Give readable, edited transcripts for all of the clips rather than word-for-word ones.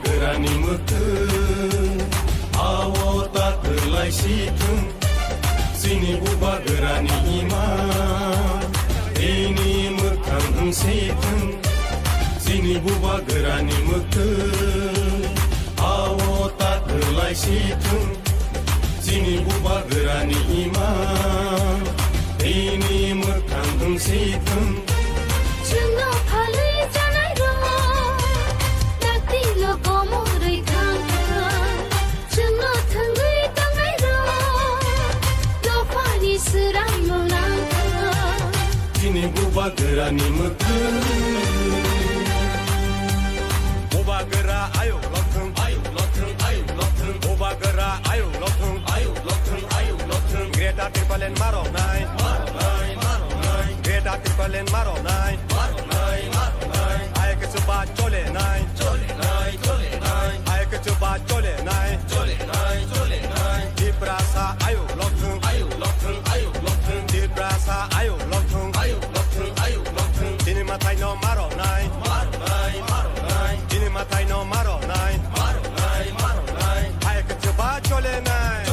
gerani mekeng awo tak kelai situng sini buba gerani iman ini mekang situng sini buba gerani mekeng awo tak kelai situng sini buba gerani iman ini mekang situng Chungo phali janai ro takti lo komo rei khang chungo thangai tangai ro lo phani sirai mo lang Sini buba gerani mekeng Buba gera ayo lothung Buba gera ayo lothung Greta Timpalen maro nai Greta Timpalen maro nai Ay ke chuba chole nai Ay ke chuba chole nai Di prasa ayo lothung Di prasa ayo lothung Dini matai no maro nai Dini matai no maro nai Ay ke chuba chole nai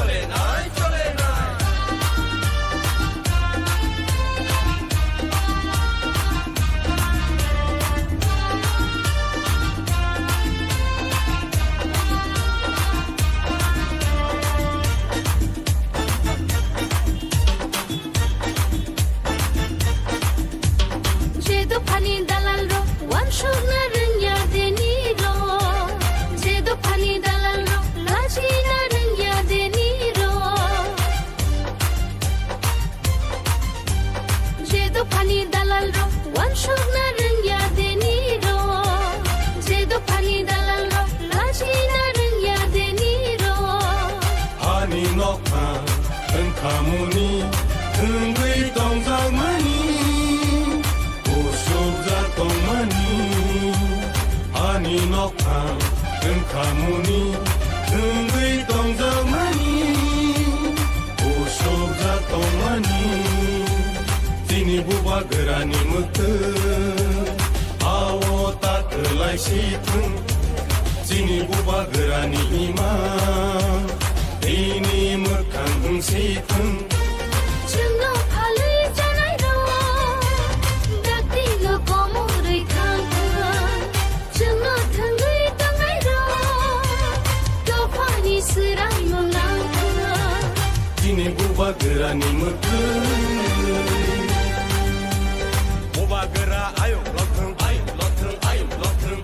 Jedo phani dalal ro wan shona rengya deni ro Jedo phani dalal ro laji na rengya deni ro Jedo phani dalal ro wan shona rengya deni ro Jedo phani dalal ro laji na rengya deni ro Hani nokha tengkamuni tengwei tongzang mani Usubza tongmani Hani nokha tengkamuni tengwei tongzang mani Usubza tongmani Sini buba gerani mekeng awo tak kelai situng Sini buba gerani iman ini mekang situng Chungo phali janai ro takti lo komo rei khang chungo thangai tangai ro lo phani sirai mo lang Sini buba gerani mekeng Buba gera ayo lothung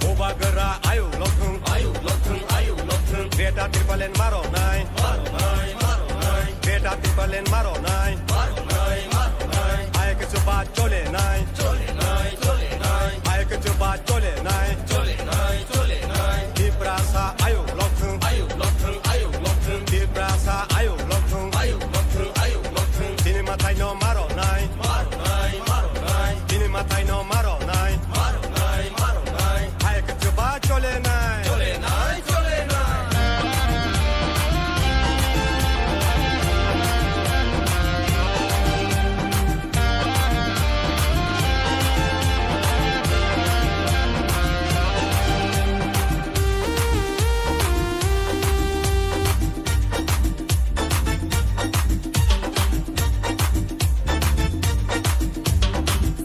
Buba gera ayo lothung Greta Timpalen maro nai Greta Timpalen maro nai Ay ke chuba chole nai Ay ke chuba chole nai Di prasa ayo lothung Di prasa ayo lothung Dini matai no maro nai Dini matai no maro nai Ay ke chuba chole nai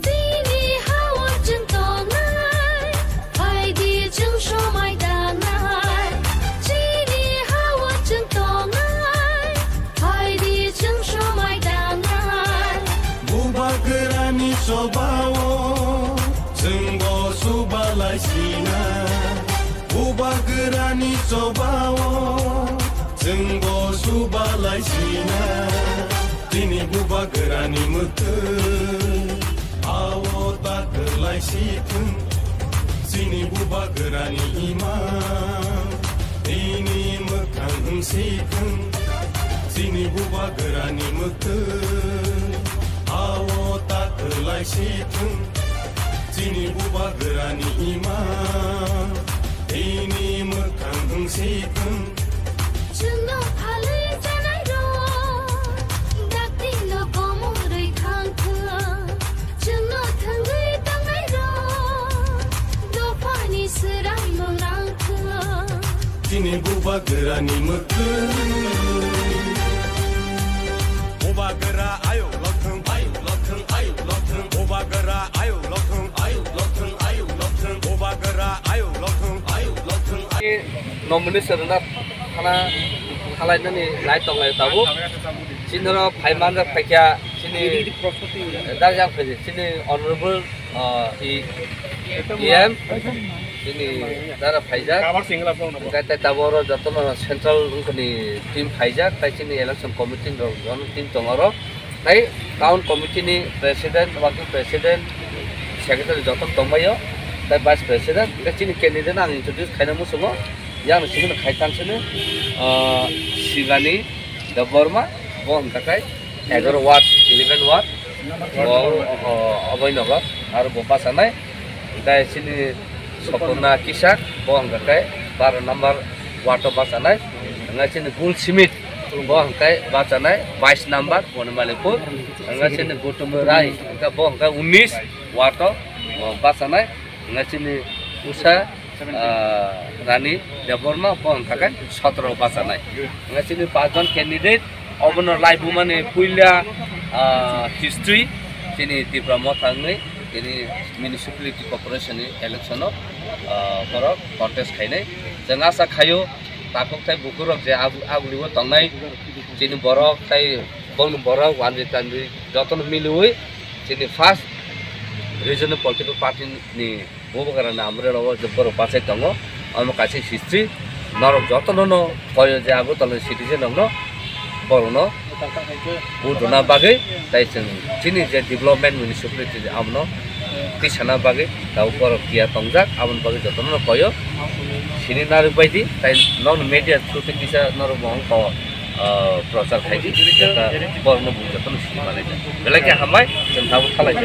Sini hawa jeng tongai hai di jeng sho mai dangai Sini hawa jeng tongai hai di jeng sho mai dangai buba gerani sobawo senggo subalai sina buba gerani sobawo senggo subalai sina Sini buba gerani mekeng awo tak kelai situng Sini buba gerani iman ini mekang situng Sini buba gerani mekeng awo tak kelai situng Sini buba gerani iman ini mekang situng Chungo phali janai ro takti lo komo rei khang chungo thangai tangai ro lo phani sirai mo lang sini buba gerani mekeu buba gera ayo lothung buba gera ayo lothung buba gera ayo lothung nomination na khana khalai nani lai tong lai tabu sinoro phaiman ra phakya sini darjang phase sini honorable em sini dara phaijak kata taboro jotono central ni team phaijak tai sini election committee ro team tongoro tai town committee ni president working president secretary joton tongbayo tai vice president ka sini candidate ang introduce khaina musungo yang sini khaitan sini sigani daborma bon kakai 11 watt 11 watt aboinaga aru bopa sanai dai sini sopona kisak bon kakai 12 number watt basanai ngai sini gul simit bon kai basanai 22 number bonmalipur ngai sini gotumurai ka bon ka 19 watt basanai ngai sini usa Rani Deborma pon kakai 17 basanai ngai sini 5 jon candidate obono live mane puila history sini Tripura mothangai ini municipality corporation election borok contest khainai jeng asa khayo tapok thai bukurok je agulibo tongnai sini borok thai bon borok wanji tanri joton milui sini first regional political party ni bobogara namre ro jebor pasai tongo amo kaise history norok joton no koyo je agu tole citizen no borono budona bagai tai sini je development municipality amno tisana bagai tau borok kia tongjak amon bagai joton no koyo sini naru baidi tai non media through kisa noro bong ko प्रचार खाइदि बर्न बुझ्न पनि सिमाले बेला के हामाय जों थाबो खालाय